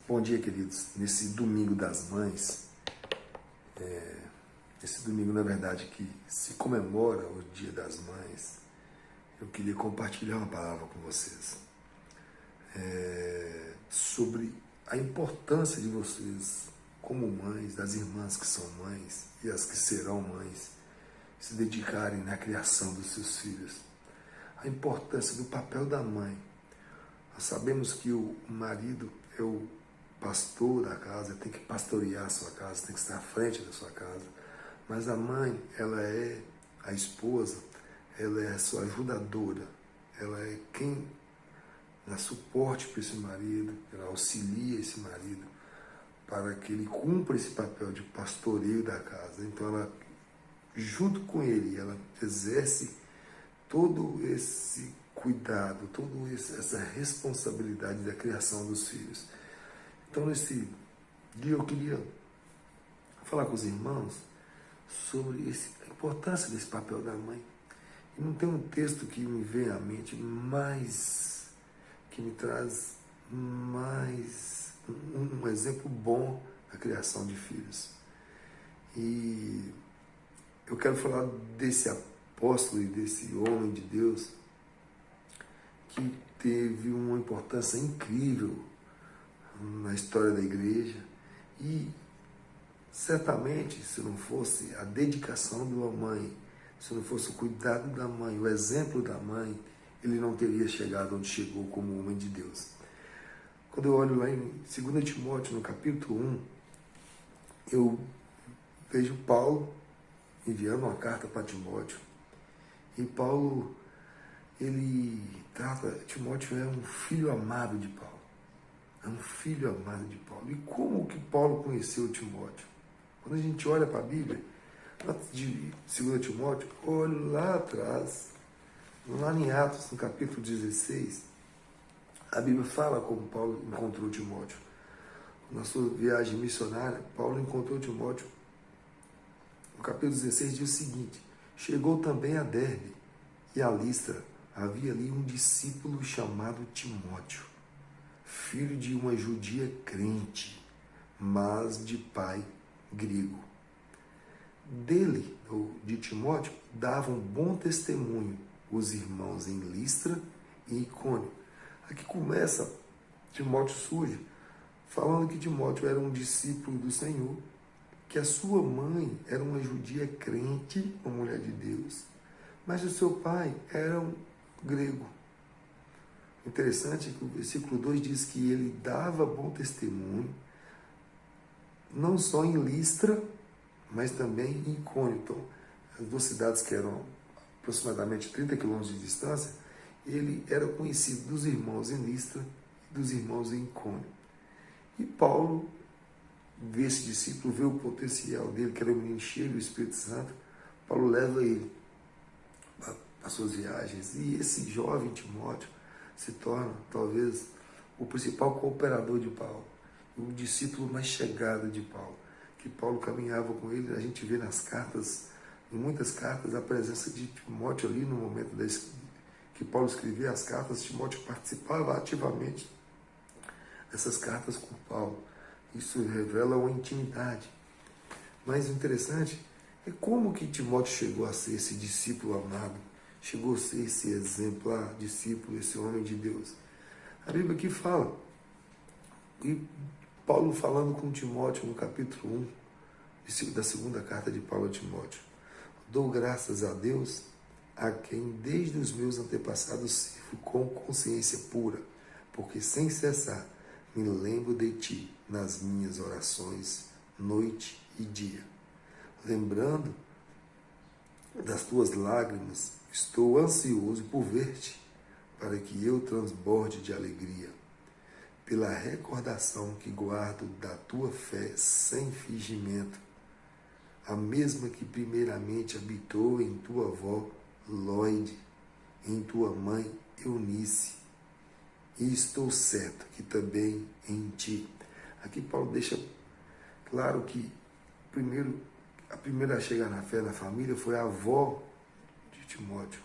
Bom dia, queridos. Nesse domingo das mães, esse domingo, na verdade, que se comemora o Dia das Mães, eu queria compartilhar uma palavra com vocês sobre a importância de vocês, como mães, das irmãs que são mães e as que serão mães, se dedicarem na criação dos seus filhos. A importância do papel da mãe. Nós sabemos que o marido é o pastor da casa, tem que pastorear a sua casa, tem que estar à frente da sua casa. Mas a mãe, ela é a esposa, ela é a sua ajudadora, ela é quem dá suporte para esse marido, ela auxilia esse marido para que ele cumpra esse papel de pastoreio da casa. Então ela, junto com ele, ela exerce todo esse cuidado, toda essa responsabilidade da criação dos filhos. Então, nesse dia eu queria falar com os irmãos sobre a importância desse papel da mãe. E não tem um texto que me vem à mente que me traz mais um exemplo bom da criação de filhos. E eu quero falar desse apóstolo e desse homem de Deus que teve uma importância incrível na história da igreja e certamente, se não fosse a dedicação de uma mãe, se não fosse o cuidado da mãe, o exemplo da mãe, ele não teria chegado onde chegou como homem de Deus. Quando eu olho lá em 2 Timóteo, no capítulo 1, eu vejo Paulo enviando uma carta para Timóteo. E Paulo, ele trata, Timóteo é um filho amado de Paulo. É um filho amado de Paulo. E como que Paulo conheceu Timóteo? Quando a gente olha para a Bíblia, antes de 2 Timóteo, olho lá atrás, lá em Atos, no capítulo 16, a Bíblia fala como Paulo encontrou Timóteo. Na sua viagem missionária, Paulo encontrou Timóteo. No capítulo 16 diz o seguinte: chegou também a Derbe e a Listra. Havia ali um discípulo chamado Timóteo, filho de uma judia crente, mas de pai grego. Dele, ou de Timóteo, davam bom testemunho os irmãos em Listra e Icônio. Aqui começa, Timóteo surge, falando que Timóteo era um discípulo do Senhor, que a sua mãe era uma judia crente, uma mulher de Deus, mas o seu pai era um grego. Interessante que o versículo 2 diz que ele dava bom testemunho, não só em Listra, mas também em Icônio. Então, as duas cidades que eram aproximadamente 30 quilômetros de distância, ele era conhecido dos irmãos em Listra e dos irmãos em Icônio. E Paulo vê esse discípulo, vê o potencial dele, que era um menino cheio do Espírito Santo. Paulo leva ele para as suas viagens. E esse jovem Timóteo se torna, talvez, o principal cooperador de Paulo, o discípulo mais chegado de Paulo, que Paulo caminhava com ele. A gente vê nas cartas, em muitas cartas, a presença de Timóteo ali no momento que Paulo escrevia as cartas. Timóteo participava ativamente dessas cartas com Paulo. Isso revela uma intimidade. Mas o interessante é como que Timóteo chegou a ser esse discípulo amado, chegou a ser esse exemplar discípulo, esse homem de Deus. A Bíblia aqui fala, e Paulo falando com Timóteo no capítulo 1, da segunda carta de Paulo a Timóteo: dou graças a Deus, a quem desde os meus antepassados sirvo com consciência pura, porque sem cessar me lembro de ti nas minhas orações, noite e dia. Lembrando das tuas lágrimas, estou ansioso por ver-te, para que eu transborde de alegria, pela recordação que guardo da tua fé sem fingimento, a mesma que primeiramente habitou em tua avó Lóide, em tua mãe Eunice, e estou certo que também em ti. Aqui Paulo deixa claro que a primeira a chegar na fé na família foi a avó de Timóteo,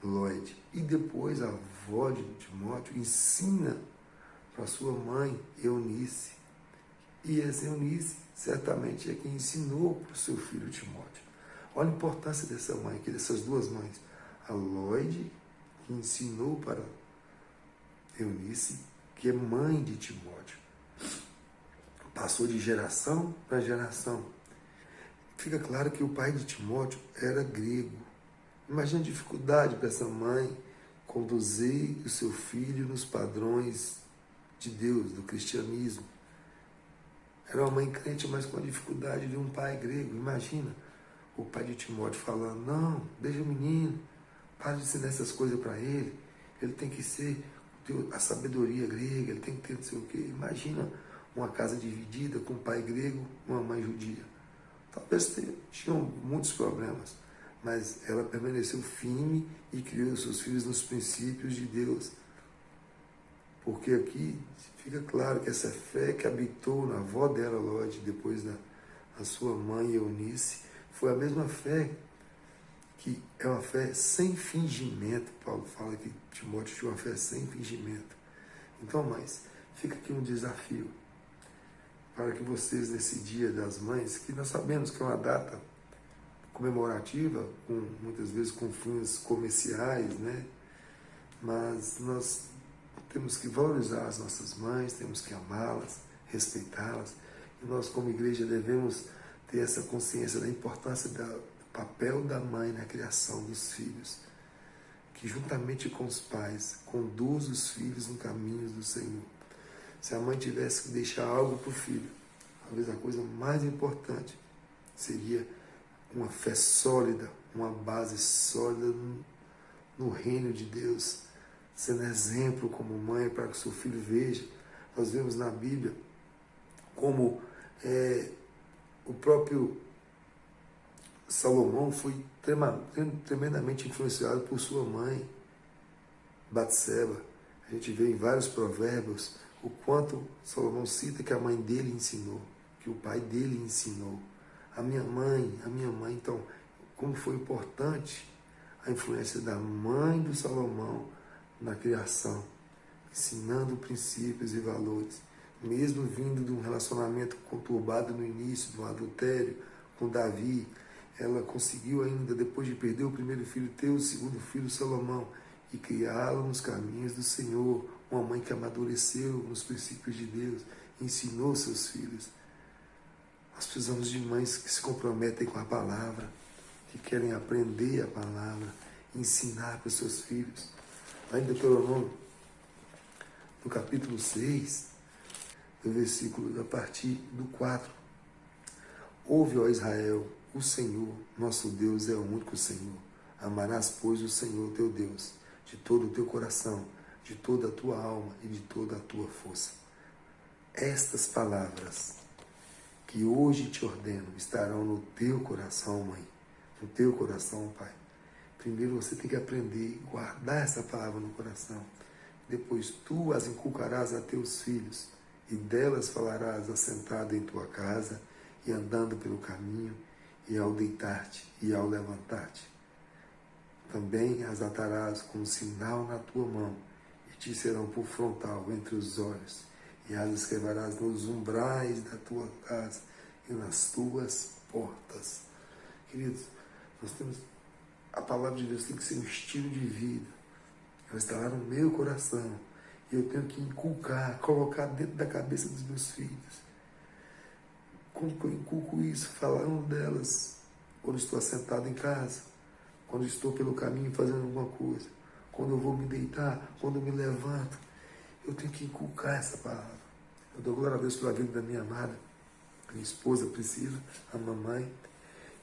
Lóide. E depois a avó de Timóteo ensina para sua mãe, Eunice. E essa Eunice certamente é quem ensinou para o seu filho Timóteo. Olha a importância dessa mãe aqui, dessas duas mães. A Lóide, que ensinou para Eunice, que é mãe de Timóteo. Passou de geração para geração. Fica claro que o pai de Timóteo era grego. Imagina a dificuldade para essa mãe conduzir o seu filho nos padrões de Deus, do cristianismo. Era uma mãe crente, mas com a dificuldade de um pai grego. Imagina o pai de Timóteo falando: não, deixa o menino, para de ensinar essas coisas para ele. Ele tem que ser a sabedoria grega, ele tem que ter não sei o quê. Imagina uma casa dividida com um pai grego e uma mãe judia. Talvez tinham muitos problemas, mas ela permaneceu firme e criou seus filhos nos princípios de Deus. Porque aqui fica claro que essa fé que habitou na avó dela, Lóide, depois na sua mãe, Eunice, foi a mesma fé que é uma fé sem fingimento. Paulo fala que Timóteo tinha uma fé sem fingimento. Então, mas fica aqui um desafio para que vocês, nesse Dia das Mães, que nós sabemos que é uma data comemorativa, muitas vezes com fins comerciais, né? Mas nós temos que valorizar as nossas mães, temos que amá-las, respeitá-las. E nós, como igreja, devemos ter essa consciência da importância do papel da mãe na criação dos filhos, que juntamente com os pais conduz os filhos no caminho do Senhor. Se a mãe tivesse que deixar algo para o filho, talvez a coisa mais importante seria uma fé sólida, uma base sólida no reino de Deus, sendo exemplo como mãe para que o seu filho veja. Nós vemos na Bíblia como o próprio Salomão foi tremendamente influenciado por sua mãe, Batseba. A gente vê em vários provérbios o quanto Salomão cita que a mãe dele ensinou, que o pai dele ensinou. A minha mãe. Então, como foi importante a influência da mãe do Salomão na criação, ensinando princípios e valores, mesmo vindo de um relacionamento conturbado no início, do adultério com Davi. Ela conseguiu ainda, depois de perder o primeiro filho, ter o segundo filho, Salomão, e criá-lo nos caminhos do Senhor. Uma mãe que amadureceu nos princípios de Deus, ensinou seus filhos. Nós precisamos de mães que se comprometem com a palavra, que querem aprender a palavra, ensinar para os seus filhos. Lá em Deuteronômio, no capítulo 6, do versículo a partir do 4. Ouve, ó Israel, o Senhor, nosso Deus, é o único Senhor. Amarás, pois, o Senhor teu Deus, de todo o teu coração, de toda a tua alma e de toda a tua força. Estas palavras que hoje te ordeno estarão no teu coração, mãe, no teu coração, pai. Primeiro você tem que aprender a guardar essa palavra no coração. Depois tu as inculcarás a teus filhos, e delas falarás assentado em tua casa e andando pelo caminho, e ao deitar-te e ao levantar-te. Também as atarás como sinal na tua mão, e te serão por frontal entre os olhos, e as escreverás nos umbrais da tua casa e nas tuas portas. Queridos, nós temos a palavra de Deus, tem que ser um estilo de vida. Ela está lá no meu coração, e eu tenho que inculcar, colocar dentro da cabeça dos meus filhos. Como que eu inculco isso? Falando delas quando estou assentado em casa, quando estou pelo caminho fazendo alguma coisa, quando eu vou me deitar, quando eu me levanto. Eu tenho que inculcar essa palavra. Eu dou glória a Deus pela vida da minha amada, minha esposa Priscila, a mamãe,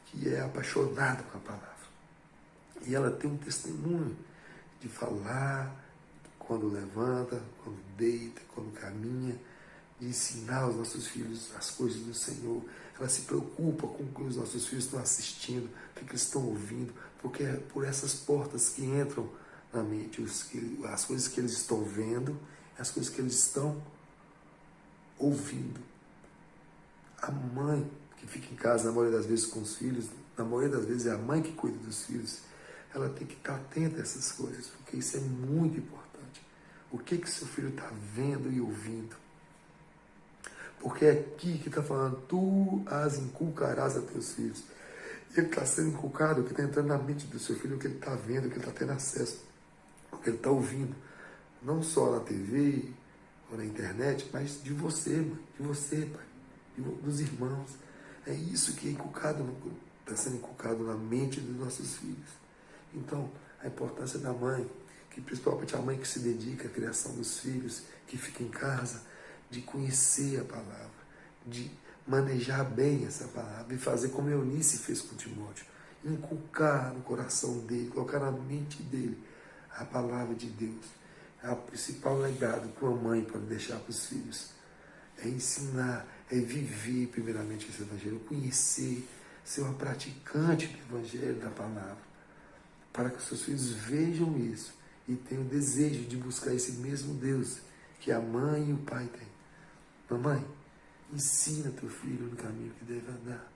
que é apaixonada com a palavra. E ela tem um testemunho de falar quando levanta, quando deita, quando caminha, de ensinar aos nossos filhos as coisas do Senhor. Ela se preocupa com o que os nossos filhos estão assistindo, o que eles estão ouvindo, porque é por essas portas que entram na mente as coisas que eles estão vendo, as coisas que eles estão ouvindo. A mãe que fica em casa, na maioria das vezes com os filhos, na maioria das vezes é a mãe que cuida dos filhos, ela tem que estar atenta a essas coisas, porque isso é muito importante. O que seu filho está vendo e ouvindo? Porque é aqui que está falando, tu as inculcarás a teus filhos. Ele está sendo inculcado, o que está entrando na mente do seu filho, o que ele está vendo, o que ele está tendo acesso, o que ele está ouvindo. Não só na TV ou na internet, mas de você, mãe, de você, pai, dos irmãos. É isso que é inculcado, está sendo inculcado na mente dos nossos filhos. Então, a importância da mãe, que principalmente a mãe que se dedica à criação dos filhos, que fica em casa, de conhecer a palavra, de manejar bem essa palavra e fazer como Eunice fez com Timóteo, inculcar no coração dele, colocar na mente dele a palavra de Deus. É o principal legado que uma mãe pode deixar para os filhos. É ensinar, é viver primeiramente esse evangelho, conhecer, ser uma praticante do evangelho, da palavra, para que os seus filhos vejam isso e tenham o desejo de buscar esse mesmo Deus que a mãe e o pai têm. Mamãe, ensina teu filho no caminho que deve andar,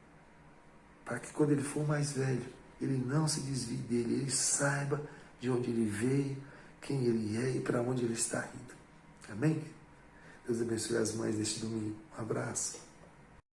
para que quando ele for mais velho, ele não se desvie dele, ele saiba de onde ele veio, quem ele é e para onde ele está indo. Amém? Deus abençoe as mães deste domingo. Um abraço.